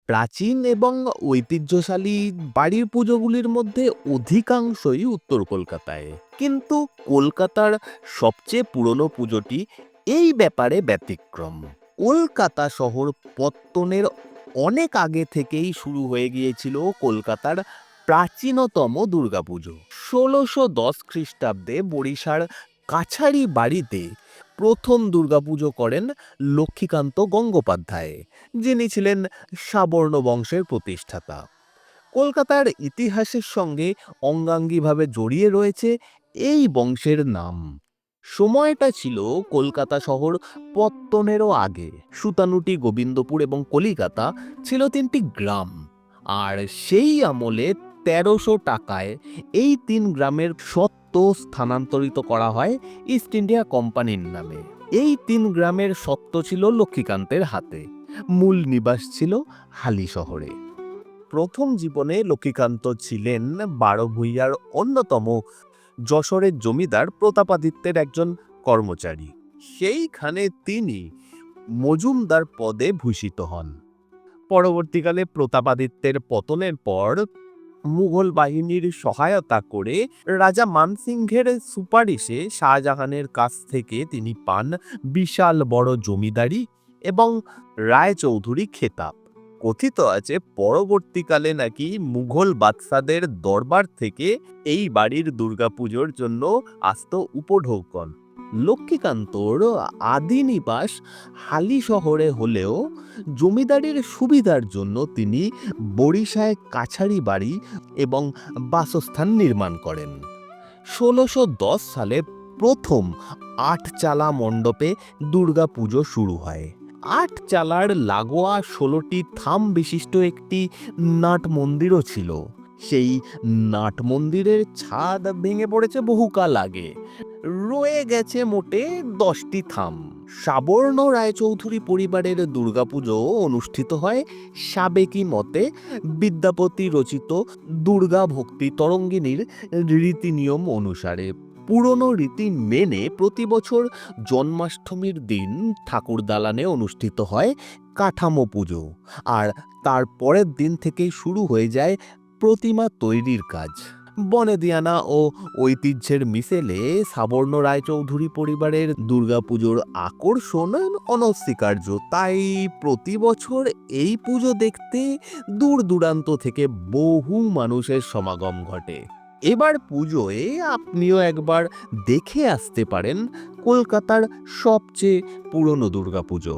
প্রাচীন এবং ঐতিহ্যশালী বাড়ির পুজোগুলির মধ্যে অধিকাংশই উত্তর কলকাতায়, কিন্তু কলকাতার সবচেয়ে পুরনো পুজোটি এই ব্যাপারে ব্যতিক্রম। কলকাতা শহর পত্তনের অনেক আগে থেকেই শুরু হয়ে গিয়েছিল কলকাতার প্রাচীনতম দুর্গাপুজো। ১৬১০ খ্রিস্টাব্দে বরিশার কাছারি বাড়িতে প্রথম দুর্গাপুজো করেন লক্ষ্মীকান্ত গঙ্গোপাধ্যায়, যিনি ছিলেন সাবর্ণ বংশের প্রতিষ্ঠাতা। কলকাতার ইতিহাসের সঙ্গে অঙ্গাঙ্গিভাবে জড়িয়ে রয়েছে এই বংশের নাম। সময়টা ছিল কলকাতা শহর পত্তনেরও আগে। সুতানুটি, গোবিন্দপুর এবং কলিকাতা ছিল তিনটি গ্রাম, আর সেই আমলে ১৩০০ টাকায় এই তিন গ্রামের স্বত্ব স্থানান্তরিত করা হয় ইস্ট ইন্ডিয়া কোম্পানির নামে। এই তিন গ্রামের স্বত্ব ছিল লক্ষ্মীকান্তের হাতে। মূল নিবাস ছিল হালি শহরে। প্রথম জীবনে লক্ষ্মীকান্ত ছিলেন বারোভূঁইয়ার অন্যতম যশোরের জমিদার প্রতাপাদিত্যের একজন কর্মচারী। সেইখানে তিনি মজুমদার পদে ভূষিত হন। পরবর্তীকালে প্রতাপাদিত্যের পতনের পর মুঘল বাহিনীর সহায়তা করে রাজা মানসিংহের সুপারিশে শাহজাহানের কাছ থেকে তিনি পান বিশাল বড় জমিদারি এবং রায়চৌধুরী খেতাব। কথিত আছে পরবর্তীকালে নাকি মুঘল বাদশাদের দরবার থেকে এই বাড়ির দুর্গাপুজোর জন্য আসত উপঢৌকন। লক্ষ্মীকান্তর আদি নিবাস হালি শহরে হলেও জমিদারির সুবিধার জন্য তিনি বরিশায় কাছারি বাড়ি এবং বাসস্থান নির্মাণ করেন। ১৬১০ সালে প্রথম আটচালা মণ্ডপে দুর্গাপুজো শুরু হয়। আটচালার লাগোয়া ১৬টি থাম বিশিষ্ট একটি নাট মন্দিরও ছিল। সেই নাট মন্দিরের ছাদ ভেঙে পড়েছে বহুকাল আগে। রয়ে গেছে মোটে ১০টি থাম। সাবর্ণ রায়চৌধুরী পরিবারের দুর্গাপুজো অনুষ্ঠিত হয় সাবেকি মতে বিদ্যাপতি রচিত দুর্গা ভক্তি তরঙ্গিনীর রীতিনিয়ম অনুসারে। পুরনো রীতি মেনে প্রতি বছর জন্মাষ্টমীর দিন ঠাকুর দালানে অনুষ্ঠিত হয় কাঠামো পুজো, আর তার পরের দিন থেকেই শুরু হয়ে যায় প্রতিমা তৈরির কাজ। বনেদিয়ানা ও ঐতিহ্যের মিশেলে সাবর্ণ রায়চৌধুরী পরিবারের দুর্গাপুজোর আকর্ষণ অনস্বীকার্য। তাই প্রতি বছর এই পুজো দেখতে দূর দূরান্ত থেকে বহু মানুষের সমাগম ঘটে। এবার পুজোয় আপনিও একবার দেখে আসতে পারেন কলকাতার সবচেয়ে পুরনো দুর্গাপুজো।